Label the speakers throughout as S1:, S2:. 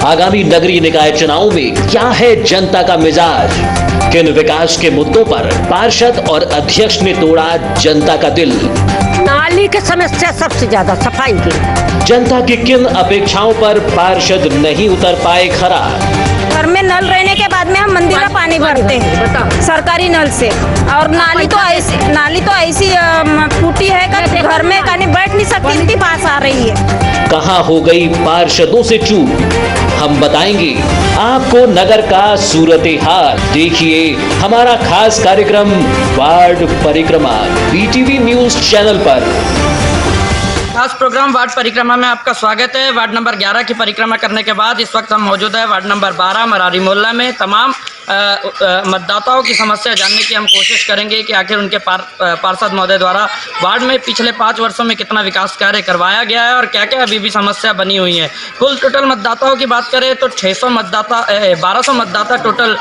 S1: आगामी नगरीय निकाय चुनाव में क्या है जनता का मिजाज, किन विकास के मुद्दों पर पार्षद और अध्यक्ष ने तोड़ा जनता का दिल,
S2: नाली की समस्या सबसे ज्यादा, सफाई की।
S1: जनता की किन अपेक्षाओं पर पार्षद नहीं उतर पाए खरा।
S3: घर में नल रहने के बाद में हम मंदिर का पानी भरते हैं सरकारी नल से, और नाली तो ऐसी टूटी है कि घर में कहीं बैठ नहीं सकती, इतनी पास आ रही है।
S1: कहां हो गई पार्षदों से चूक, हम बताएंगे आपको नगर का सूरत हाल। देखिए हमारा खास कार्यक्रम वार्ड परिक्रमा BTV न्यूज चैनल पर।
S4: खास प्रोग्राम वार्ड परिक्रमा में आपका स्वागत है। वार्ड नंबर 11 की परिक्रमा करने के बाद इस वक्त हम मौजूद है वार्ड नंबर 12 मरारी मोहल्ला में। तमाम मतदाताओं की समस्या जानने की हम कोशिश करेंगे कि आखिर उनके पार्षद महोदय द्वारा वार्ड में पिछले 5 वर्षों में कितना विकास कार्य करवाया गया है और क्या क्या अभी भी समस्या बनी हुई है। कुल टोटल मतदाताओं की बात करें तो 1200 मतदाता टोटल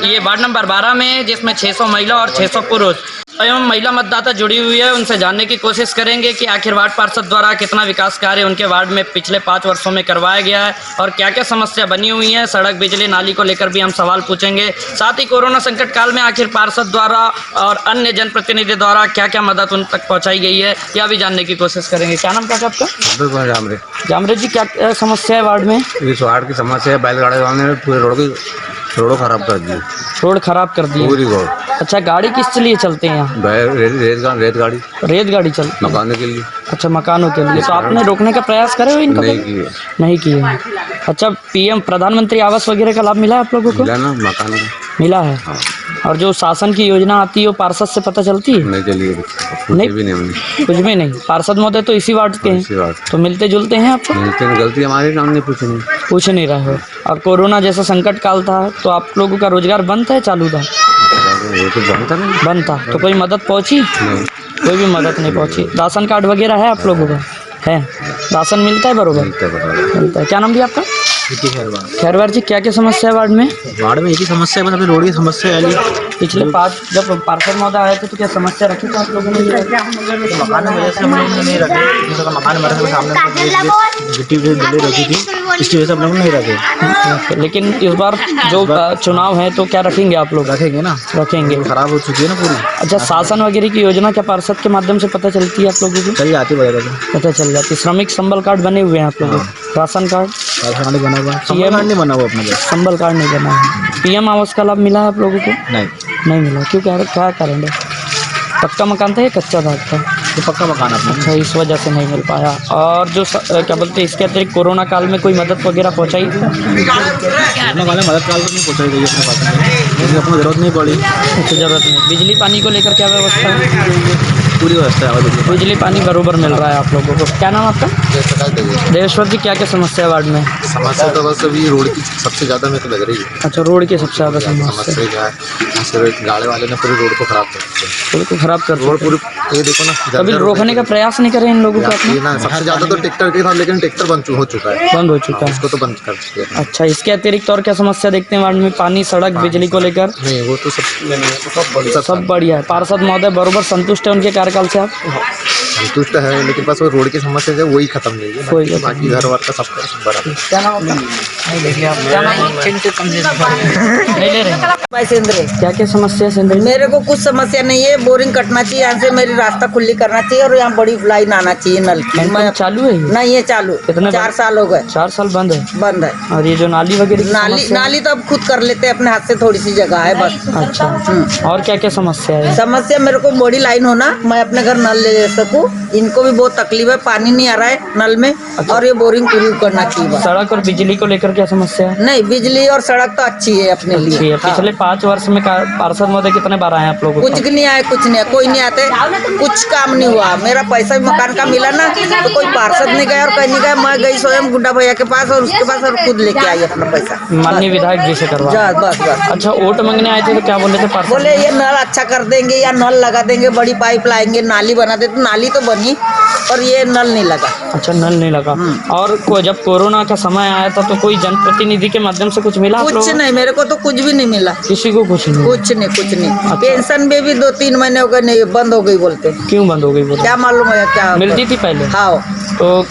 S4: ये वार्ड नंबर 12 में है, जिसमें 600 महिला और 600 पुरुष एवं महिला मतदाता जुड़ी हुई है। उनसे जानने की कोशिश करेंगे कि आखिर वार्ड पार्षद द्वारा कितना विकास कार्य उनके वार्ड में पिछले 5 वर्षों में करवाया गया है और क्या क्या समस्या बनी हुई है। सड़क, बिजली, नाली को लेकर भी हम सवाल पूछेंगे। साथ ही कोरोना संकट काल में आखिर पार्षद द्वारा और अन्य जनप्रतिनिधि द्वारा क्या क्या मदद उन तक पहुँचाई गई है, यह भी जानने की कोशिश करेंगे। क्या नाम था आपका? जामरे जी, क्या समस्या है वार्ड में?
S5: इस वार्ड की समस्या है, बैलगाड़ी वाले ने पूरे रोड खराब कर दी।
S4: रोड खराब कर दी
S5: पूरी रोड।
S4: अच्छा, गाड़ी किस लिए चलते हैं यहाँ? रेत गाड़ी चल
S5: मकानों के लिए।
S4: अच्छा, मकानों के लिए। तो आपने रोकने का प्रयास करे हो इनको? नहीं किए। अच्छा, PM प्रधानमंत्री आवास वगैरह का लाभ मिला है आप लोगों को?
S5: मिला ना, मकान
S4: मिला है। हाँ। और जो शासन की योजना आती है वो पार्षद से पता चलती है?
S5: नहीं चली,
S4: नहीं
S5: भी नहीं,
S4: कुछ भी नहीं। पार्षद महोदय तो इसी वार्ड के हैं, तो मिलते जुलते हैं आपको?
S5: गलती हमारी सामने पूछ नहीं
S4: रहे हो। और कोरोना जैसा संकट काल था तो आप लोगों का रोजगार बंद था या चालू था? बंद था। तो कोई मदद पहुंची? कोई भी मदद नहीं पहुंची। राशन कार्ड वगैरह है आप लोगों का? है। राशन मिलता है बरोबर? मिलता है। क्या नाम भी आपका? खैरवार जी, क्या क्या समस्या है वार्ड में?
S6: वार्ड में एक ही समस्या है, रोड की समस्या है।
S4: पिछले 5 जब पार्षद महोदय आए थे तो क्या समस्या रखी थी आप लोगों ने?
S6: मकान की वजह से हम लोगों ने नहीं रखे। मकान हमारे सामने गिट्टी रखी थी, इसकी वजह से हम लोग नहीं रखे।
S4: लेकिन इस बार जो चुनाव है तो क्या रखेंगे आप लोग?
S6: रखेंगे ना,
S4: रखेंगे।
S6: खराब हो चुकी है ना पूरी।
S4: अच्छा, शासन वगैरह की योजना क्या पार्षद के माध्यम से पता चलती है आप लोगों को?
S6: चल जाती है,
S4: पता चल जाती। श्रमिक संबल कार्ड बने हुए हैं आप लोगों? राशन कार्ड
S6: बना हुआ, नहीं बना हुआ अपना,
S4: संबल कार्ड नहीं बना है। PM आवास का लाभ मिला है आप लोगों को? नहीं मिला। क्यों? क्या कारण है? पक्का मकान था या कच्चा था आपका?
S6: तो पक्का मकान अपना।
S4: अच्छा, इस वजह से नहीं मिल पाया। और जो क्या बोलते हैं, इसके अतिरिक्त कोरोना काल में कोई मदद वगैरह पहुँचाई?
S6: मदद काल तो नहीं पहुँचाई गई अपनी जरूरत नहीं पड़ी।
S4: अच्छा, जरूरत नहीं। बिजली पानी को लेकर क्या व्यवस्था है?
S6: पूरी व्यवस्था है,
S4: बिजली पानी बरोबर मिल रहा है आप लोगों को। क्या नाम आपका? देवेश्वर जी, क्या क्या समस्या है वार्ड में?
S5: समस्या तो बस अभी रोड की सबसे ज्यादा मेरे को लग रही है।
S4: अच्छा, रोड की सबसे ज्यादा समस्या
S5: क्या है? गाड़ी वाले ने पूरी रोड को खराब कर दिया।
S4: रोड को खराब कर
S5: रोड पूरी, ये देखो ना,
S4: कभी रोकने का प्रयास नहीं करे इन लोगों का?
S5: सबसे ज्यादा तो ट्रैक्टर के था, लेकिन ट्रैक्टर बंद हो चुका है, इसको तो बंद कर चुके हैं।
S4: अच्छा, इसके अतिरिक्त और क्या समस्या देखते हैं वार्ड में? पानी, सड़क, बिजली को लेकर?
S5: नहीं, वो तो
S4: सब बढ़िया है। पार्षद महोदय बरोबर संतुष्ट है उनके कार्यकाल से? आप
S5: संतुष्ट है, लेकिन बस वो रोड की समस्या है, वही खत्म नहीं है। बाकी घर वार का सब बराबर।
S4: क्या नाम आपका? नहीं ले रहे।
S2: सेंद्रे,
S4: क्या क्या समस्या है सेंद्रे?
S2: मेरे को कुछ समस्या नहीं है। बोरिंग कटना चाहिए, यहाँ से मेरी रास्ता खुली करना चाहिए और यहाँ बड़ी लाइन आना चाहिए नल की।
S4: मैं चालू है?
S2: नहीं है चालू।
S4: कितने?
S2: 4 साल हो गए।
S4: 4 साल बंद है?
S2: बंद है।
S4: और ये जो नाली वगैरह?
S2: नाली तो अब खुद कर लेते हैं अपने हाथ से, थोड़ी सी जगह है बस।
S4: अच्छा, और क्या क्या समस्या है?
S2: समस्या मेरे को बड़ी लाइन होना, मैं अपने घर नल ले सकूँ। इनको भी बहुत तकलीफ है, पानी नहीं आ रहा है नल में। अच्छा। और ये बोरिंग पूरी करना चाहिए।
S4: सड़क और बिजली को लेकर क्या समस्या है?
S2: नहीं, बिजली और सड़क तो अच्छी है अपने लिए।
S4: पिछले 5 वर्ष में पार्षद महोदय कितने बार आए आप लोगों?
S2: कुछ नहीं आए, कुछ नहीं, कोई नहीं आते, कुछ काम नहीं हुआ। मेरा पैसा भी मकान का मिला ना, तो कोई पार्षद नहीं गया और कहीं नहीं गया। मैं गई स्वयं गुड्डा भैया के पास और उसके पास और खुद लेके आई अपना पैसा।
S4: माननीय विधायक जी से करवा?
S2: बस।
S4: अच्छा, वोट मांगने आए थे तो क्या बोले थे पार्षद?
S2: बोले ये नल अच्छा कर देंगे या नल लगा देंगे, बड़ी पाइप लाएंगे, नाली बना देते। नाली तो बनी और ये नल नहीं लगा।
S4: अच्छा, नल नहीं लगा। और जब कोरोना का समय आया था तो कोई जनप्रतिनिधि के माध्यम से कुछ मिला आप
S2: कुछ
S4: लोगों को?
S2: नहीं, मेरे को तो कुछ भी नहीं मिला,
S4: किसी को कुछ नहीं?
S2: कुछ नहीं। पेंशन में भी 2-3 महीने हो गए, नहीं बंद हो गई बोलते।
S4: क्यों बंद हो गई बोलो?
S2: क्या मालूम है क्या
S4: मिलती थी पहले?
S2: हाँ,
S4: तो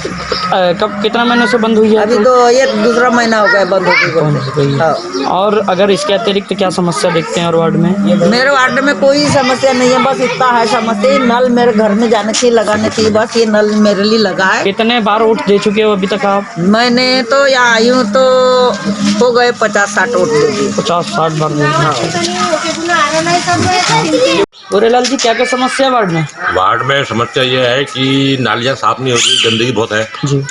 S4: कब कितना महीनों से बंद हुई है?
S2: अभी तो ये दूसरा महीना हो गया बंद हो गई बोलते। हाँ।
S4: और अगर इसके अतिरिक्त क्या समस्या देखते हैं और वार्ड में?
S2: मेरे वार्ड में कोई समस्या नहीं है, बस इतना है समस्या, नल मेरे घर में जाने चाहिए, लगाने चाहिए, बस ये नल मेरे लिए लगा है।
S4: कितने बार वोट दे चुके हो अभी तक आप?
S2: मैंने तो यहाँ आई हूँ तो हो गए 50-60 वोट दे दिए।
S4: 50-60 बार गोरेलाल जी, क्या क्या समस्या है वार्ड में?
S7: वार्ड में समस्या ये है कि नालियाँ साफ नहीं हो रही, गंदगी बहुत है
S4: जी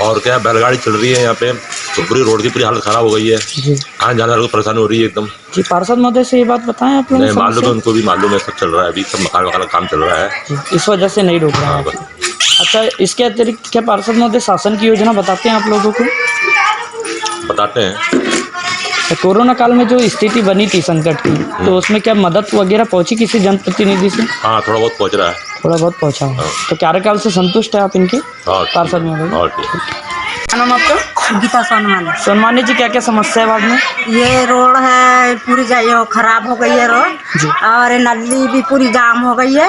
S7: और क्या बैलगाड़ी चल रही है यहाँ पे, तो पूरी रोड की पूरी हालत खराब हो गई है
S4: जी
S7: आने जाने वालों को परेशानी हो रही है एकदम।
S4: जी, पार्षद महोदय से ये बात बताएं आप लोग।
S7: नहीं मालूम है, उनको भी मालूम है, सब चल रहा है अभी, सब मकान का काम चल रहा है,
S4: इस वजह से नहीं रोक रहा है। अच्छा, इसके अतिरिक्त क्या पार्षद महोदय शासन की योजना बताते हैं आप लोगों को?
S7: बताते हैं।
S4: तो कोरोना काल में जो स्थिति बनी थी संकट की, तो उसमें क्या मदद वगैरह पहुंची किसी जनप्रतिनिधि से?
S7: हाँ, थोड़ा बहुत पहुँच रहा है।
S4: थोड़ा बहुत पहुंचा है। तो कार्यकाल से संतुष्ट है आप इनके
S7: हाँ,
S4: पार्षद महोदय?
S7: और ठीक।
S4: क्या नाम आपका?
S8: गीता सोनवानी।
S4: सोनवानी जी, क्या क्या समस्या है वार्ड में?
S8: ये रोड है पूरी जाइए खराब हो गई है रोड, और नली भी पूरी जाम हो गई है,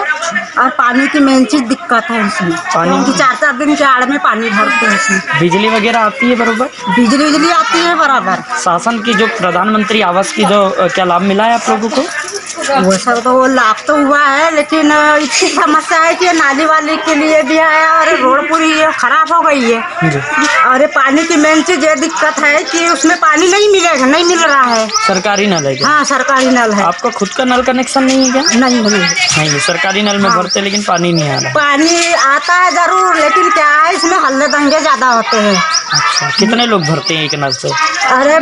S8: और पानी की मेन चीज दिक्कत है इसमें, क्योंकि 4-4 दिन के आड़ में पानी भरते हैं इसमें।
S4: बिजली वगैरह आती है बरोबर?
S8: बिजली आती है बराबर।
S4: शासन की जो प्रधानमंत्री आवास की जो क्या लाभ मिला है आप लोगों को?
S8: वो सब तो वो लाभ तो हुआ है, लेकिन इतनी समस्या है कि नाली वाली के लिए भी है, और रोड पूरी खराब हो गई है, और पानी की मेन चीज ये दिक्कत है कि उसमें पानी नहीं मिलेगा, नहीं मिल रहा है।
S4: सरकारी नल है क्या?
S8: हाँ, सरकारी नल है।
S4: आपका खुद का नल कनेक्शन नहीं है क्या? नहीं, सरकारी नल में भरते लेकिन पानी नहीं आ रहा।
S8: पानी आता है जरूर, लेकिन क्या है इसमें हल्ले दंगे ज्यादा होते हैं।
S4: अच्छा, कितने लोग भरते हैं एक नल से?
S8: अरे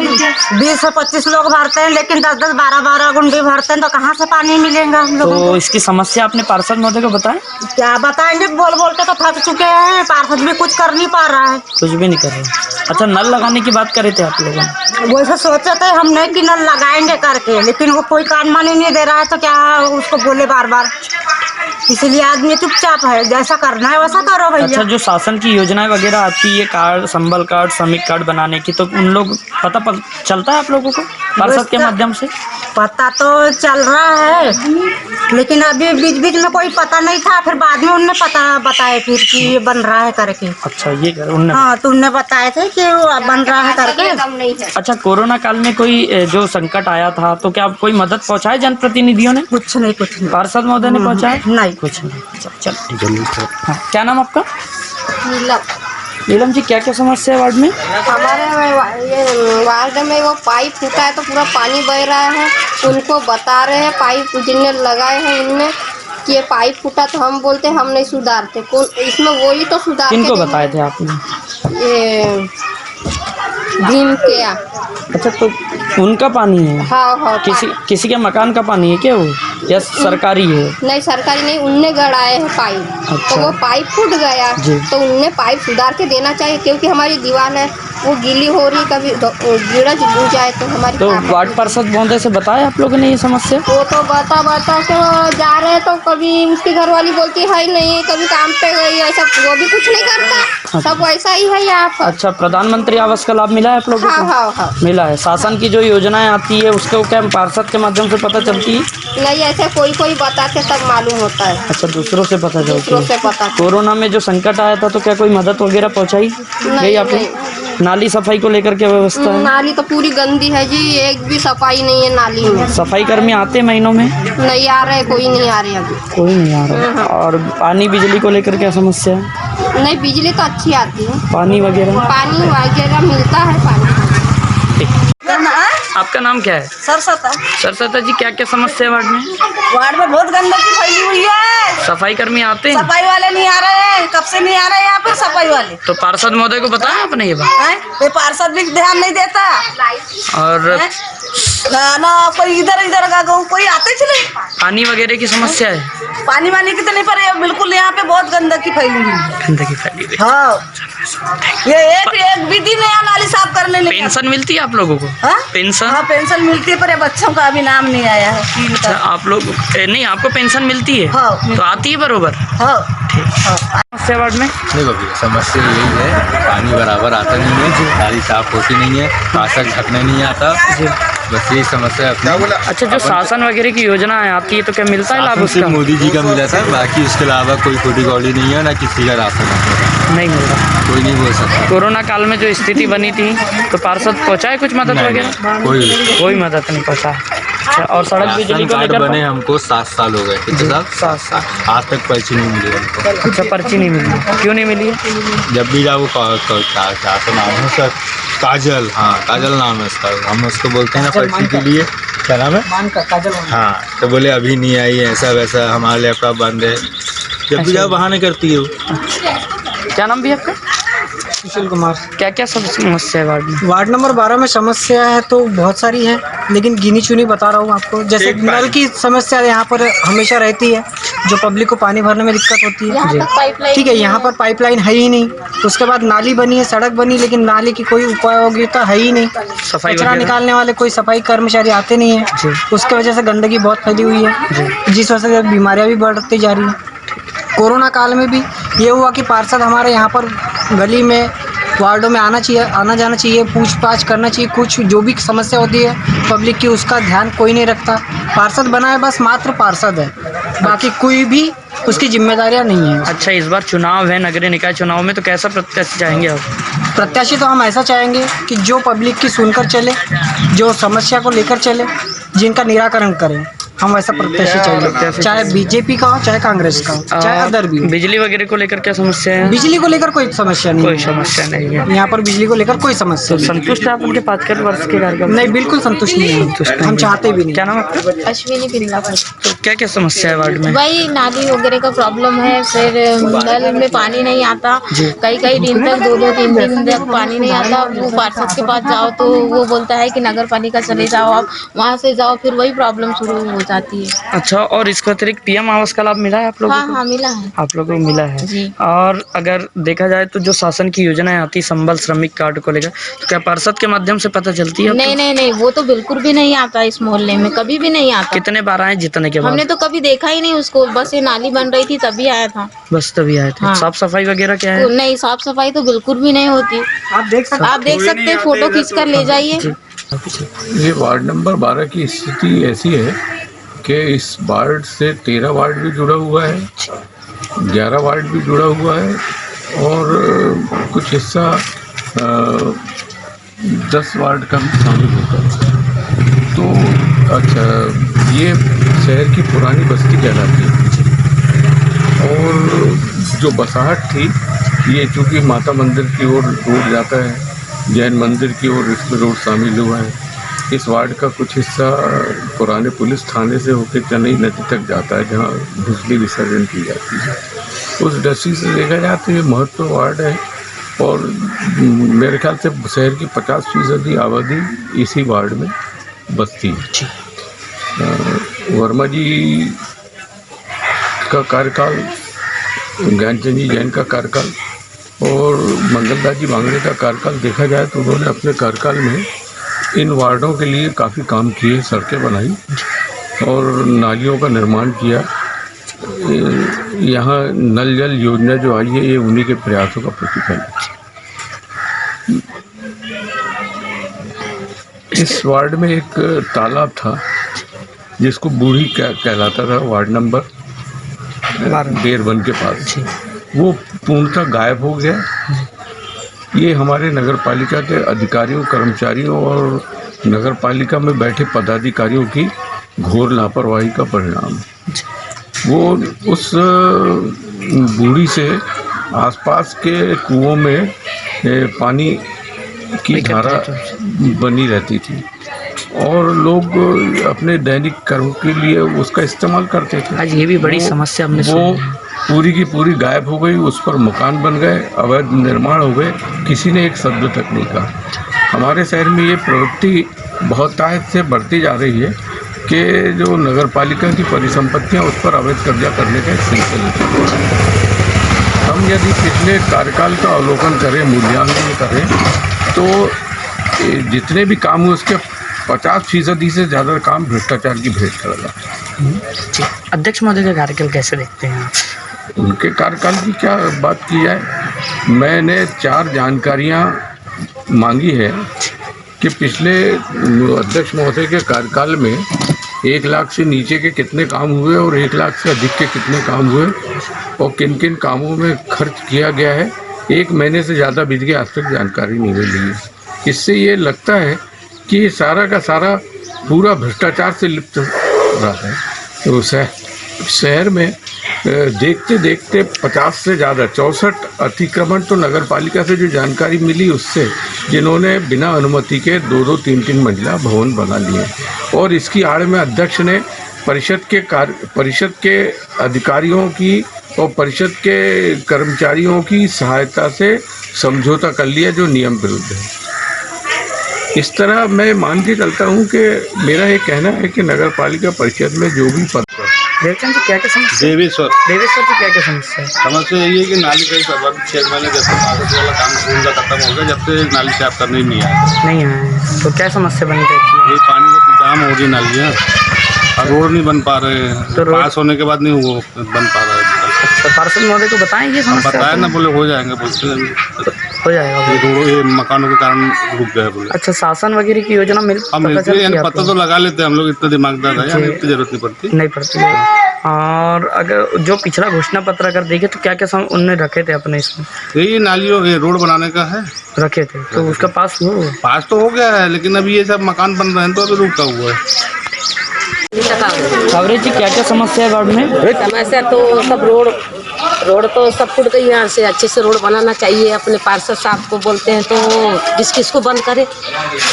S8: 20 से 25 लोग भरते हैं, लेकिन 10-10, 12-12 गुंडी भरते हैं, तो कहाँ से पानी मिलेगा हम लोगों को?
S4: तो इसकी समस्या आपने पार्षद महोदय को बताया?
S8: क्या बताएंगे, बोल के तो थक चुके हैं, पार्षद भी कुछ कर नहीं पा रहा है।
S4: कुछ भी नहीं कर रहे। अच्छा, नल लगाने की बात करे थे आप लोगों ने?
S8: वैसे सोचे थे हमने कि नल लगाएंगे करके, लेकिन वो कोई कान मानी नहीं दे रहा है, तो क्या उसको बोले बार, इसलिए आदमी चुपचाप है, जैसा करना है वैसा करो भैया।
S4: अच्छा, जो शासन की योजनाएं वगैरह आती है, कार्ड, संबल कार्ड, श्रमिक कार्ड बनाने की, तो उन लोग पता चलता है आप लोगों को पार्षद के माध्यम से?
S8: पता तो चल रहा है, लेकिन अभी बीच में कोई पता नहीं था, फिर बाद में उनने पता बताया फिर कि ये बन रहा है करके।
S4: अच्छा, ये उनने?
S8: हाँ, तो उनने बताए थे कि वो बन रहा है करके।
S4: अच्छा, कोरोना काल में कोई जो संकट आया था, तो क्या कोई मदद पहुंचाए जनप्रतिनिधियों ने?
S8: कुछ नहीं।
S4: पार्षद महोदय ने पहुंचाए?
S8: नहीं,
S4: कुछ नहीं। चल ठीक है। हाँ, क्या नाम आपका? नीलम जी, क्या क्या समस्या है वार्ड में?
S9: हमारे ये वार्ड में वो पाइप फूटा है, तो पूरा पानी बह रहा है, उनको बता रहे हैं पाइप जिनने लगाए हैं इनने कि ये पाइप फूटा, तो हम बोलते हम नहीं सुधारते, कौन इसमें वही तो सुधार।
S4: किनको बताए थे आपने?
S9: ये भीम क्या?
S4: अच्छा, तो उनका पानी है?
S9: हाँ,
S4: किसी के मकान का पानी है क्या वो, या सरकारी है?
S9: नहीं, सरकारी नहीं, उनने गड़ाए हैं पाइप।
S4: अच्छा।
S9: तो वो पाइप फूट गया, तो उनने पाइप सुधार के देना चाहिए, क्योंकि हमारी दीवार है वो गीली हो रही, कभी गिरज डूब जाए तो हमारी। तो
S4: वार्ड पार्षद महोदय से बताया आप लोगों ने ये समस्या?
S9: वो तो बता के जा रहे हैं, तो कभी उसकी घरवाली बोलती है नहीं, कभी काम पे गई, ऐसा वो भी कुछ नहीं करता। सब वैसा ही है यहाँ पर।
S4: अच्छा, प्रधानमंत्री आवास का लाभ मिला है आप लोगों को?
S9: हाँ।
S4: मिला है। शासन की जो योजनाएं आती है उसको क्या पार्षद के माध्यम से पता चलती है?
S9: नहीं, ऐसे कोई बताते तब मालूम होता है।
S4: अच्छा, दूसरों से पता चलती है?
S9: दूसरों से पता।
S4: कोरोना में जो संकट आया था, तो क्या कोई मदद वगैरह पहुँचाई गई आपको? नाली सफाई को लेकर क्या व्यवस्था है?
S9: नाली तो पूरी गंदी है जी, एक भी सफाई नहीं है नाली में।
S4: सफाई कर्मी आते महीनों में?
S9: नहीं आ रहे, कोई नहीं आ रहे अभी।
S4: कोई नहीं आ रहा। और पानी बिजली को लेकर क्या समस्या है?
S9: नहीं, बिजली तो अच्छी आती है,
S4: पानी वगैरह
S9: मिलता है पानी।
S4: आपका नाम क्या है? सरसता जी, क्या क्या समस्या है वार्ड में?
S2: वार्ड में बहुत गंदगी फैली हुई है,
S4: सफाई कर्मी आते हैं?
S2: सफाई वाले नहीं आ रहे हैं, कब से नहीं आ रहे हैं यहाँ पर सफाई वाले।
S4: तो पार्षद महोदय को बताया आपने ये बात?
S2: ये पार्षद भी ध्यान नहीं देता।
S4: और
S2: ना कोई इधर इधर का कोई आते ही नहीं।
S4: पानी वगैरह की समस्या है?
S2: पानी वानी की तो नहीं, पर ये बिल्कुल यहाँ पे बहुत गंदगी फैली हुई है।
S4: गंदगी फैली हुई।
S2: हाँ, ये एक विधि नया नाली साफ करने नहीं।
S4: पेंशन मिलती है आप लोगों को?
S2: हाँ?
S4: पेंशन?
S2: हाँ, पेंशन मिलती है, पर ये बच्चों का अभी नाम नहीं आया है।
S4: अच्छा, आप लोग नहीं, आपको पेंशन मिलती है?
S2: हाँ।
S4: तो आती है बरोबर?
S2: हाँ।
S4: समस्या वार्ड में
S5: नहीं बाबू, समस्या यही है, पानी बराबर आता नहीं है, नाली साफ होती नहीं है, फासक ढकने नहीं आता, बस यही समस्या है।
S4: अच्छा, जो शासन वगैरह की योजना आती है तो क्या मिलता है लाभ उसका?
S5: मोदी जी का मिला था, बाकी उसके अलावा कोई खोटी गौड़ी नहीं है, ना किसी का राशन
S4: नहीं मिल रहा,
S5: कोई नहीं बोल सकता।
S4: कोरोना काल में जो स्थिति बनी थी तो पार्षद पहुँचाए कुछ मदद वगैरह? कोई मदद नहीं पहुँचा। अच्छा, और सड़क बिजली को लेकर?
S5: बने हमको 7 साल हो गए। कितने साल?
S4: 7 साल।
S5: आज तक पर्ची नहीं मिली हमको।
S4: अच्छा, पर्ची नहीं मिली, क्यों नहीं मिली है?
S5: जब भी जाओ क्या तो नाम है सर, काजल, हाँ काजल नाम है उसका, हम उसको बोलते हैं ना पर्ची के लिए, क्या नाम है? काजल। हाँ, तो बोले अभी नहीं आई, ऐसा वैसा, हमारा लैपटॉप बंद है, जब भी जाओ बहाने करती है वो।
S4: क्या नाम भी आपका?
S10: सुशील कुमार।
S4: क्या क्या सब समस्या है वार्ड में?
S10: वार्ड नंबर 12 में समस्या है तो बहुत सारी है, लेकिन गिनी चुनी बता रहा हूँ आपको। जैसे नल की समस्या यहाँ पर हमेशा रहती है, जो पब्लिक को पानी भरने में दिक्कत होती है। ठीक है, यहाँ पर पाइपलाइन है ही नहीं। उसके बाद नाली बनी है, सड़क बनी, लेकिन नाली की कोई उपयोगिता है ही नहीं। कचरा निकालने वाले कोई सफाई कर्मचारी आते नहीं है, उसके वजह से गंदगी बहुत फैली हुई है, जिस वजह से बीमारियाँ भी बढ़ती जा रही हैं। कोरोना काल में भी ये हुआ कि पार्षद हमारे यहाँ पर गली में, वार्डों में आना जाना चाहिए, पूछताछ करना चाहिए। कुछ जो भी समस्या होती है पब्लिक की, उसका ध्यान कोई नहीं रखता। पार्षद बना है, बस मात्र पार्षद है, बाकी कोई भी उसकी जिम्मेदारियां नहीं है।
S4: अच्छा, इस बार चुनाव है, नगरीय निकाय चुनाव में, तो कैसा प्रत्याशी चाहेंगे आप?
S10: प्रत्याशी तो हम ऐसा चाहेंगे कि जो पब्लिक की सुनकर चले, जो समस्या को लेकर चले, जिनका निराकरण करें, हम वैसा प्रत्याशी चाहिए, चाहे बीजेपी का हो, चाहे कांग्रेस का हो, चाहे अदर भी हो।
S4: बिजली वगैरह को लेकर क्या समस्या है?
S10: बिजली को लेकर कोई समस्या नहीं,
S4: कोई समस्या नहीं है
S10: यहाँ पर। बिजली को लेकर कोई समस्या नहीं।
S4: संतुष्ट है आप उनके 5 वर्ष के कार्यकाल?
S10: नहीं, बिल्कुल संतुष्ट नहीं है, हम चाहते भी नहीं।
S4: क्या नाम आपका?
S9: अश्विनी बिरला।
S4: तो क्या क्या समस्या है वार्ड में?
S9: वही नाली वगैरह का प्रॉब्लम है, फिर नल में पानी नहीं आता, कई दिन तक 2-3 दिन तक पानी नहीं आता। वो पार्षद के पास जाओ तो वो बोलता है कि नगर पालिका चले जाओ, आप वहाँ से जाओ, फिर वही प्रॉब्लम शुरू हो जाती है।
S4: अच्छा, और इसके अतिरिक्त PM आवास का लाभ मिला है आप लोगों को?
S9: हाँ, मिला है।
S4: आप लोगों को मिला है
S9: जी।
S4: और अगर देखा जाए तो जो शासन की योजनाएं आती संबल श्रमिक कार्ड को लेकर, तो क्या पार्षद के माध्यम से पता चलती है?
S9: नहीं, वो तो बिल्कुल भी नहीं आता इस मोहल्ले में, कभी भी नहीं आता।
S4: कितने बार आए जितने के बाद?
S9: हमने तो कभी देखा ही नहीं उसको, बस ये नाली बन रही थी तभी आया था।
S4: बस तभी आए थे।
S9: हाँ।
S4: साफ सफाई वगैरह क्या है?
S9: नहीं, साफ सफाई तो बिल्कुल भी नहीं होती। आप देख सकते हैं, फोटो खींच कर ले जाइए।
S11: ये वार्ड नंबर 12 की स्थिति ऐसी है कि इस वार्ड से 13 वार्ड भी जुड़ा हुआ है, 11 वार्ड भी जुड़ा हुआ है, और कुछ हिस्सा 10 वार्ड का भी शामिल होता है। तो अच्छा, ये शहर की पुरानी बस्ती कहलाती है, और जो बसाहट थी, ये चूँकि माता मंदिर की ओर रोड जाता है, जैन मंदिर की ओर इसमें रोड शामिल हुआ है। इस वार्ड का कुछ हिस्सा पुराने पुलिस थाने से होकर चनई नदी तक जाता है, जहाँ बिजली विसर्जन की जाती है। उस दृष्टि से देखा जाए तो ये महत्वपूर्ण वार्ड है, और मेरे ख्याल से शहर की 50% आबादी इसी वार्ड में बसती है। वर्मा जी का कार्यकाल, ज्ञानचंद जी जैन का कार्यकाल और मंगलदास जी बांगड़े का कार्यकाल देखा जाए तो उन्होंने अपने कार्यकाल में इन वार्डों के लिए काफ़ी काम किए, सड़कें बनाई और नालियों का निर्माण किया। यहाँ नल जल योजना जो आई है, ये उन्हीं के प्रयासों का प्रतिफल है। इस वार्ड में एक तालाब था जिसको बूढ़ी कहलाता था, वार्ड नंबर 13 के पास। वो पूर्णतः गायब हो गया। ये हमारे नगर पालिका के अधिकारियों, कर्मचारियों और नगर पालिका में बैठे पदाधिकारियों की घोर लापरवाही का परिणाम है। वो उस बूढ़ी से आसपास के कुओं में पानी की धारा बनी रहती थी और लोग अपने दैनिक कर्म के लिए उसका इस्तेमाल करते थे।
S4: आज ये भी बड़ी समस्या हमने
S11: वो पूरी की पूरी गायब हो गई, उस पर मकान बन गए, अवैध निर्माण हो गए, किसी ने एक शब्द तक नहीं कहा। हमारे शहर में ये प्रवृत्ति बहुतायत से बढ़ती जा रही है कि जो नगर पालिका की परिसंपत्तियां उस पर अवैध कब्जा करने का एक सिलसिला चल रहा है। हम यदि पिछले कार्यकाल का अवलोकन करें, मूल्यांकन करें, तो जितने भी काम हुए उसके 50% से ज़्यादा काम भ्रष्टाचार की भेंट कर रहा है।
S10: अध्यक्ष महोदय का कार्यकाल कैसे देखते हैं आप?
S11: उनके कार्यकाल की क्या बात की जाए, मैंने 4 जानकारियाँ मांगी है कि पिछले अध्यक्ष महोदय के कार्यकाल में 1 लाख से नीचे के कितने काम हुए और 1 लाख से अधिक के कितने काम हुए और किन किन कामों में खर्च किया गया है। 1 महीने से ज़्यादा बीत गया, आज तक जानकारी नहीं मिली है। इससे ये लगता है कि ये सारा का सारा पूरा भ्रष्टाचार से लिप्त रहा है। तो शहर में देखते देखते 50 से ज़्यादा 64 अतिक्रमण तो नगर पालिका से जो जानकारी मिली उससे, जिन्होंने बिना अनुमति के 2-2, 3-3 मंजिला भवन बना लिए और इसकी आड़ में अध्यक्ष ने परिषद के अधिकारियों की और परिषद के कर्मचारियों की सहायता से समझौता कर लिया जो नियम विरुद्ध है। इस तरह मैं मान के चलता हूँ कि मेरा ये कहना है कि नगर पालिका परिषद में जो भी पद
S10: देवचंद जी क्या क्या समस्या?
S5: देवेश्वर
S10: की क्या क्या समस्या है?
S5: समस्या यही है कि नाली का सब 6 महीने जब से कागज वाला काम उनका खत्म हो गया, जब से नाली साफ करने नहीं आया।
S10: नहीं आए तो क्या समस्या बन रही है?
S5: ये पानी का जाम हो रही नालियाँ और रोड नहीं बन पा रहे हैं,
S10: तो
S5: पास होने के बाद नहीं वो बन पा रहा है।
S10: अच्छा, पार्षद महोदय को बताएं ये समस्या?
S5: बताया ना, बोले हो जाएंगे, बोलते
S10: हो जाएगा।
S5: ये मकानों के कारण रुक गए बोले।
S10: अच्छा, शासन वगैरह की योजना
S5: पता तो लगा लेते हैं हम लोग, इतना दिमागदार है, इतनी जरूरत नहीं पड़ती
S10: है। और अगर जो पिछला घोषणा पत्र अगर देखे तो क्या क्या उनने रखे थे अपने इसमें?
S5: यही नालियों ये रोड बनाने का है
S10: रखे थे, तो उसका पास
S5: तो हो गया है, लेकिन अभी ये सब मकान बन रहे हैं तो अभी रुका हुआ है।
S10: खबरें जी क्या क्या समस्या है वार्ड में?
S12: समस्या तो सब रोड तो सब फुट गई। यहाँ से अच्छे से रोड बनाना चाहिए। अपने पार्षद साहब को बोलते हैं तो किसको बंद करे,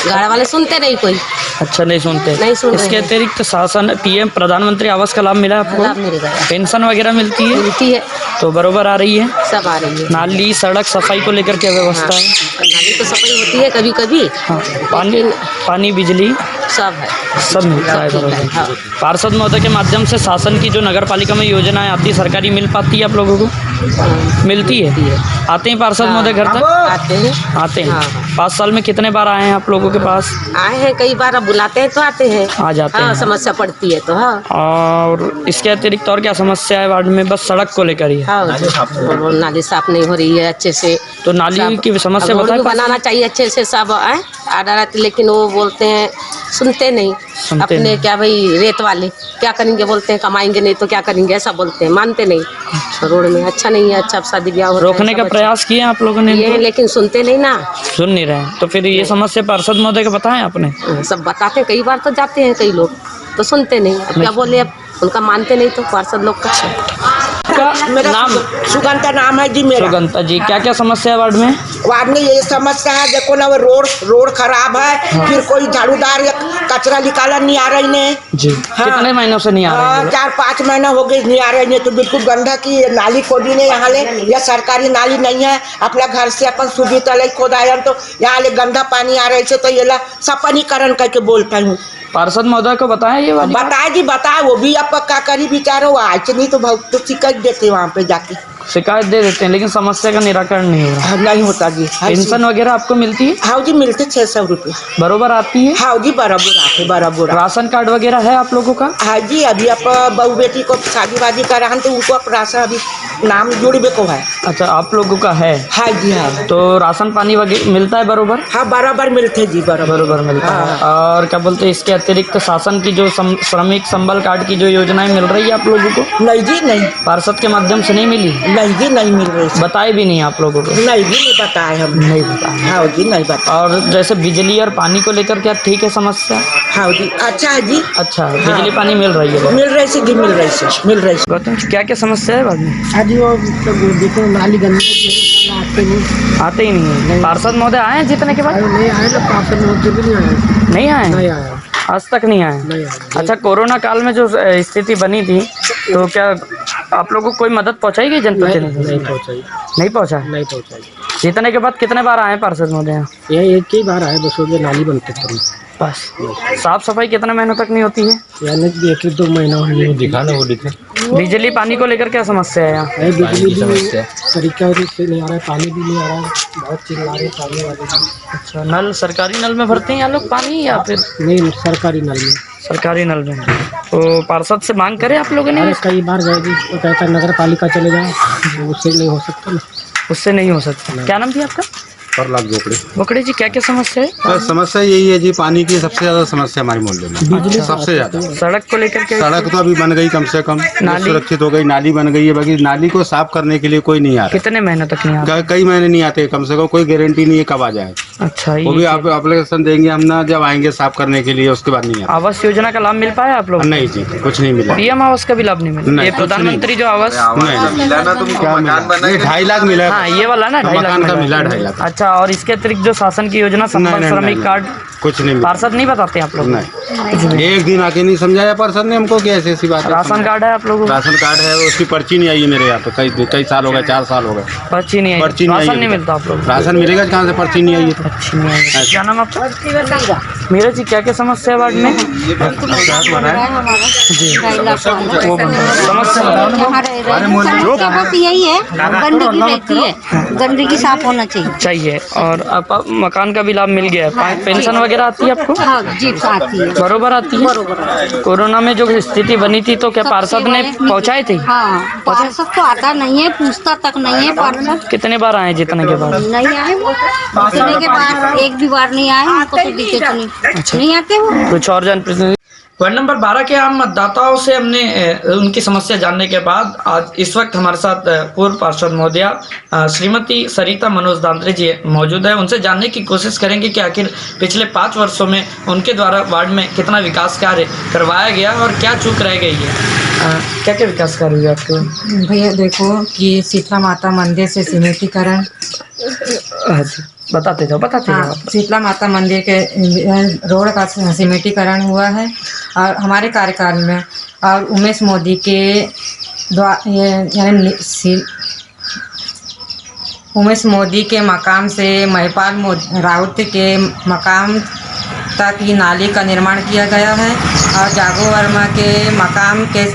S12: गाड़ी वाले सुनते नहीं कोई।
S10: अच्छा, नहीं सुनते। इसके अतिरिक्त शासन PM प्रधानमंत्री आवास का लाभ मिला है आपको?
S12: लाभ मिल रहा है।
S10: पेंशन वगैरह मिलती है तो बरोबर आ रही है?
S12: सब आ रही है।
S10: नाली सड़क सफाई को लेकर क्या व्यवस्था है?
S12: नाली तो सफाई होती है कभी कभी।
S10: पानी बिजली
S12: सब है,
S10: सब मिलता है बरोबर।
S12: हाँ।
S10: पार्षद महोदय के माध्यम से शासन की जो नगर पालिका में योजनाएं आती है सरकारी मिल पाती है आप लोगों को? मिलती है। आते हैं पार्षद महोदय घर तक? आते हैं। 5 साल में कितने बार आए हैं आप लोगों के पास?
S12: आए हैं कई बार, अब बुलाते हैं तो आते हैं,
S10: आ जाते हैं।
S12: समस्या पड़ती है तो। हाँ।
S10: और इसके अतिरिक्त और क्या समस्या है वार्ड में? बस सड़क को लेकर ही?
S12: हाँ, नाली साफ नहीं हो रही है अच्छे से।
S10: तो नाली की समस्या बताए?
S12: बनाना चाहिए अच्छे से, सब आर्डर, लेकिन वो बोलते हैं सुनते नहीं। अपने क्या भाई रेत वाले क्या करेंगे, बोलते हैं कमाएंगे नहीं तो क्या करेंगे, ऐसा बोलते हैं, मानते नहीं। रोड में अच्छा नहीं है, अच्छा शादी ब्याह
S10: रोकने का प्रयास किए आप लोगों ने?
S12: ये लेकिन सुनते नहीं ना,
S10: सुन नहीं रहे। तो फिर ये समस्या पार्षद महोदय को बताएं आपने?
S12: सब बताते हैं, कई बार तो जाते हैं कई लोग तो सुनते नहीं। अब क्या बोले, अब उनका मानते नहीं तो पार्षद लोग का।
S2: मेरा
S10: नाम?
S2: सुगंता नाम है जी मेरा।
S10: सुगंता जी, क्या क्या समस्या है वार्ड में?
S2: वार्ड में ये समस्या है, देखो ना वो रोड खराब है। फिर कोई झाड़ूदार या कचरा निकाला नहीं आ रही ने
S10: जी। कितने महीनों से नहीं आ रही?
S2: 4-5 महीना हो गए नहीं आ रही ने। तो बिल्कुल गंदा की नाली खोदी ने यहाँ ले, या सरकारी नाली नहीं है। अपना घर से अपन सुविधा ले खोदायन तो यहाँ ले गंदा पानी आ रही है, तो ये ला सपनीकरण करके बोलता हूँ।
S10: पार्षद महोदय को बताया ये वाली?
S2: बताए जी, बताए। वो भी आप क्या करी बेचारो, आए नहीं तो बहुत तो शिकायत देते वहाँ पे जाके,
S10: शिकायत दे देते हैं, लेकिन समस्या का निराकरण नहीं हो रहा।
S2: नहीं होता जी।
S10: पेंशन वगैरह आपको मिलती है?
S2: हाँ जी, मिलते 600 रुपये
S10: बरोबर आती है?
S2: हाँ जी, बराबर आते, बराबर।
S10: राशन कार्ड वगैरह है आप लोगों का?
S2: हाँ जी, अभी आप बहू बेटी को शादी वादी करा तो उनको आप राशन अभी नाम जुड़बे को है।
S10: अच्छा, आप लोगों का है?
S2: हाँ जी। हाँ,
S10: तो राशन पानी वगैरह मिलता है बरोबर?
S2: हाँ, बराबर मिलते जी, बराबर
S10: मिलता है। और क्या बोलते हैं, इसके अतिरिक्त शासन की जो श्रमिक संबल कार्ड की जो योजनाएं मिल रही है आप लोगों को?
S2: नहीं जी, नहीं।
S10: पार्षद के माध्यम से नहीं मिली?
S2: नहीं जी, नहीं मिल रही।
S10: बताए भी नहीं आप लोगों को?
S2: नहीं जी, नहीं बताए हम।
S10: नहीं बताए?
S2: हाँ जी, नहीं बताए।
S10: और जैसे बिजली और पानी को लेकर क्या ठीक है समस्या?
S2: हाँ जी, अच्छा है जी।
S10: अच्छा, बिजली पानी मिल रही है?
S2: मिल रही जी, मिल रही।
S10: गौतम, क्या क्या समस्या है बाद में?
S8: हाँ जी, वो देखो नाली गंदी
S10: आते ही नहीं है। पार्षद महोदय आए हैं जीतने के बाद?
S8: नहीं आए ना, पार्षद महोदय भी नहीं आए।
S10: नहीं आए?
S8: नहीं आया,
S10: आज तक नहीं आए। अच्छा, कोरोना काल में जो स्थिति बनी थी तो क्या
S4: आप लोगों को कोई मदद पहुंचाई गई जनप्रतिनिधि?
S6: नहीं पहुँचाई,
S4: नहीं पहुंचा?
S6: नहीं पहुँचाई।
S4: जीतने के बाद कितने बार आए पार्षद महोदय यहाँ?
S6: ये एक ही बार आए, बस हो गया, नाली बनते थे
S4: बस। साफ सफाई कितने महीनों तक नहीं होती है?
S6: यानी 1-2 महीना हो गया। दिखाना वो दिखे।
S4: बिजली पानी को लेकर क्या समस्या है यहाँ?
S6: बिजली समस्या तरीका से नहीं आ रहा है, पानी भी नहीं आ रहा है, बहुत चिल्ला रहे पानी वाले भी।
S4: अच्छा, नल सरकारी नल में भरते हैं या लोग पानी, या फिर?
S6: नहीं, सरकारी नल में।
S4: सरकारी नल में। तो पार्षद से मांग करे आप लोगों ने?
S6: अरे कई बार गए जी, तो कहता नगर पालिका चले जाओ, उससे नहीं हो सकता ना।
S4: उससे नहीं हो सकता। क्या नाम थी आपका?
S5: परलाग बोकड़े।
S4: बोकड़े जी, क्या क्या समस्या है?
S5: समस्या यही है जी, पानी की सबसे ज्यादा समस्या हमारे मोहल्ले में। बिजली सबसे ज्यादा।
S4: सड़क को लेकर के?
S5: सड़क तो अभी बन गई, कम से कम सुरक्षित हो गई, नाली बन गई है, बाकी नाली को साफ करने के लिए कोई नहीं आ रहा।
S4: कितने महीनों तक नहीं आ रहा?
S5: कई महीने नहीं आते, कम से कम कोई गारंटी नहीं है कब आ जाए।
S4: अच्छा,
S5: वो भी आप एप्लीकेशन देंगे हम ना, जब आएंगे साफ करने के लिए, उसके बाद नहीं आता।
S4: आवास योजना का लाभ मिल पाया आप लोग?
S5: नहीं जी, कुछ नहीं मिला।
S4: पीएम आवास का भी लाभ नहीं मिला? ये प्रधानमंत्री जो आवास
S5: 2.5 लाख मिला।
S4: हाँ, ये वाला ना 2.5 लाख
S5: का मिला, 2.5 लाख।
S4: अच्छा, और इसके अतिरिक्त जो शासन की योजना संपर्क श्रमिक कार्ड,
S5: कुछ नहीं मिला।
S4: पार्षद नहीं बताते आप लोग?
S5: नहीं, एक दिन आके नहीं समझाया पार्षद ने हमको कि ऐसी बात है।
S4: राशन कार्ड है आप लोगों को?
S5: राशन कार्ड है, उसकी पर्ची नहीं आई है मेरे यहाँ पे, कई साल हो गए, 4 साल हो गए,
S4: पर्ची नहीं आई।
S5: पर्ची नहीं आई।
S4: राशन नहीं मिलता आप लोग?
S5: राशन मिलेगा कहाँ से, पर्ची नहीं आई है।
S4: अच्छी नहीं आई। क्या नाम आपका? मेरा जी, क्या क्या समस्या है वार्ड में?
S8: बस यही है, गंदगी रहती है, गंदगी साफ होना
S4: चाहिए। और आप मकान का भी लाभ मिल गया है? पेंशन वगैरह आती है आपको?
S8: हाँ जी, आती है,
S4: बरोबर आती है। कोरोना में जो स्थिति बनी थी, तो क्या पार्षद ने पहुंचाए थे?
S8: हाँ, पार्षद तो आता नहीं है, पूछता तक नहीं है पार्षद।
S4: कितने बार आए जीतने के बाद?
S8: नहीं आए, जीतने के बाद एक भी बार नहीं आए, हमको तो दिखे तो नहीं आते वो।
S4: कुछ और जनप्रतिनिधि? वार्ड नंबर 12 के आम मतदाताओं से हमने उनकी समस्या जानने के बाद आज इस वक्त हमारे साथ पूर्व पार्षद महोदया श्रीमती सरिता मनोज दांत्रे जी मौजूद है। उनसे जानने की कोशिश करेंगे कि आखिर पिछले 5 वर्षों में उनके द्वारा वार्ड में कितना विकास कार्य करवाया गया और क्या चूक रह गई है। क्या क्या विकास कार्य हुए आपके?
S10: भैया देखो, ये शीतला माता मंदिर से सीमेंटीकरण,
S4: बताते जाओ।
S10: शीतला माता मंदिर के रोड का सीमेंटीकरण हुआ है और हमारे कार्यकाल में, और उमेश मोदी के उमेश मोदी के मकाम से महिपाल राउत के मकाम तक की नाली का निर्माण किया गया है, और जागो वर्मा के मकाम के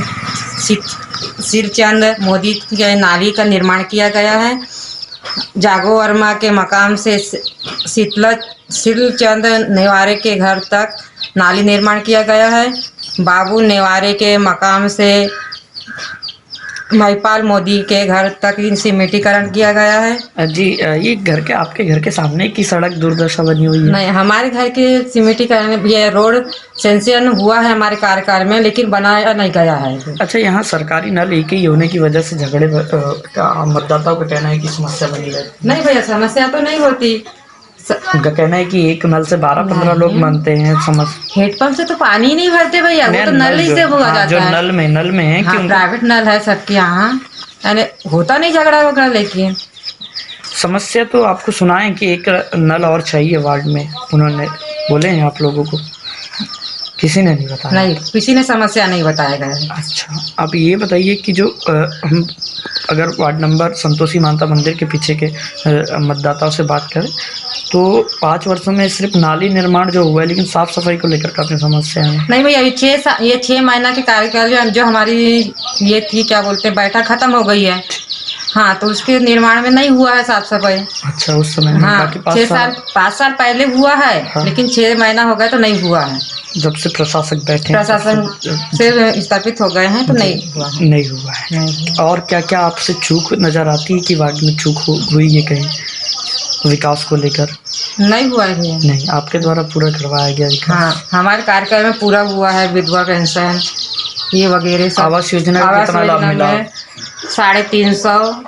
S10: सिरचंद मोदी के नाली का निर्माण किया गया है। जागो वर्मा के मकाम से सिरचंद नेवारे के घर तक नाली निर्माण किया गया है। बाबू नेवारे के मकाम से महिपाल मोदी के घर तक सीमेंटीकरण किया गया है।
S4: जी, ये घर के आपके घर के सामने की सड़क दुर्दशा बनी हुई है?
S10: नहीं, हमारे घर के सीमेंटीकरण, ये रोड सेंक्शन हुआ है हमारे कार्यकाल में, लेकिन बनाया नहीं गया है।
S4: अच्छा, यहाँ सरकारी नल एक ही होने की वजह से झगड़े मतदाताओं का कहना है कि समस्या बनी रहती?
S10: नहीं भैया, समस्या तो नहीं होती।
S4: उनका कहना है कि एक नल से 12-15 लोग मानते हैं।
S10: हेडपंप से तो पानी नहीं भरते भैया, वो तो नल ही से हुआ जाता है।
S4: जो नल में है,
S10: हाँ, प्राइवेट नल है सबके यहाँ, यानी होता नहीं झगड़ा वगड़ा। लेकिन
S4: समस्या तो आपको सुनाए कि एक नल और चाहिए वार्ड में, उन्होंने बोले हैं आप लोगों को? किसी ने नहीं बताया?
S10: नहीं, किसी ने समस्या नहीं बताया गया।
S4: अच्छा, आप ये बताइए कि जो हम अगर वार्ड नंबर संतोषी माता मंदिर के पीछे के मतदाताओं से बात करें, तो 5 वर्षों में सिर्फ नाली निर्माण जो हुआ है, लेकिन साफ सफाई को लेकर काफी समस्या है।
S10: नहीं भैया, ये 6 महीना के कार्यकाल जो हमारी ये थी, क्या बोलते हैं, बैठक खत्म हो गई है। हाँ, तो उसके निर्माण में नहीं हुआ है साफ सफाई।
S4: अच्छा, उस समय में?
S10: हाँ, 5 साल पहले हुआ है। हाँ। लेकिन 6 महीना हो गया तो नहीं हुआ है।
S4: जब से प्रशासक बैठे,
S10: प्रशासन से स्थापित हो गए हैं, तो नहीं
S4: हुआ है। और क्या क्या आपसे चूक नजर आती है कि वार्ड में चूक हुई है कहीं विकास को लेकर?
S10: नहीं हुआ है।
S4: नहीं, आपके द्वारा पूरा करवाया गया विकास?
S10: हाँ, हमारे कार्यकाल में पूरा हुआ है। विधवा पेंशन ये वगैरह सब।
S4: आवास योजना का कितना लाभ मिला?
S10: 350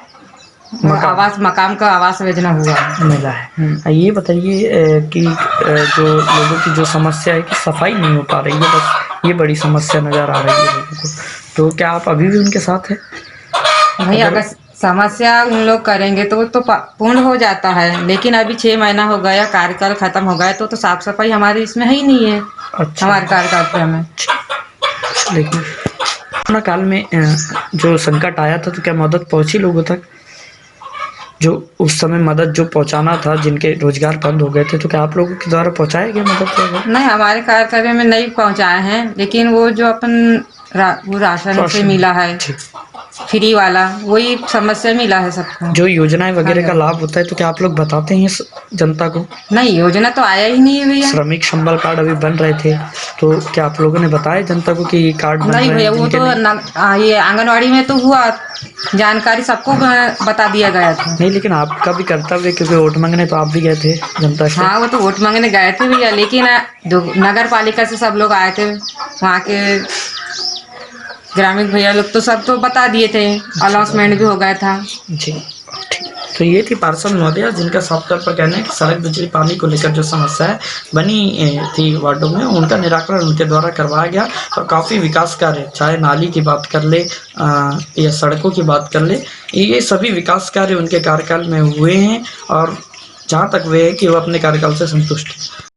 S10: आवास, मकाम का आवास योजना
S4: मिला है। ये बताइए कि जो लोगों की जो समस्या है कि सफाई नहीं हो पा रही है, बस ये बड़ी समस्या नज़र आ रही है लोगों को, तो क्या आप अभी भी उनके साथ हैं?
S10: भाई, अगर समस्या उन लोग करेंगे तो पूर्ण हो जाता है, लेकिन अभी 6 महीना हो गया, कार्यकाल खत्म हो गया, तो साफ सफाई हमारी इसमें है ही नहीं है। अच्छा। हमारे कार्यकाल में।
S4: लेकिन कोरोना काल में जो संकट आया था तो क्या मदद पहुंची लोगों तक? जो उस समय मदद जो पहुंचाना था, जिनके रोजगार बंद हो गए थे, तो क्या आप लोगों के द्वारा पहुंचाया गया मदद?
S8: नहीं, हमारे कार्यक्रम में नहीं पहुंचाए हैं, लेकिन वो जो अपन वो राशन से मिला है फ्री वाला, वही समस्या मिला है सबको।
S4: जो योजनाएं वगैरह का लाभ होता है तो क्या आप लोग बताते हैं जनता को?
S8: नहीं, योजना तो आया ही नहीं है भैया।
S4: श्रमिक संबल कार्ड अभी बन रहे थे तो क्या आप लोगों ने बताया जनता को कि ये कार्ड बन
S8: नहीं भैया, वो तो ये आंगनवाड़ी में तो हुआ, जानकारी सबको बता दिया गया था।
S4: नहीं, लेकिन आपका भी कर्तव्य, क्योंकि वोट मांगने तो आप भी गए थे जनता से।
S8: हाँ, वो तो वोट मांगने गए थे भैया, लेकिन नगर पालिका से सब लोग आए थे, वहाँ के ग्रामीण भैया लोग तो सब तो बता दिए थे, अनाउंसमेंट भी हो गया था
S4: जी। ठीक, तो ये थी पार्षद महोदया, जिनका साफ तौर पर कहना है कि सड़क, बिजली, पानी को लेकर जो समस्या बनी थी वार्डों में, उनका निराकरण उनके द्वारा करवाया गया और काफ़ी विकास कार्य, चाहे नाली की बात कर ले या सड़कों की बात कर ले, ये सभी विकास कार्य उनके कार्यकाल में हुए हैं और जहाँ तक वे है कि वो अपने कार्यकाल से संतुष्ट हैं।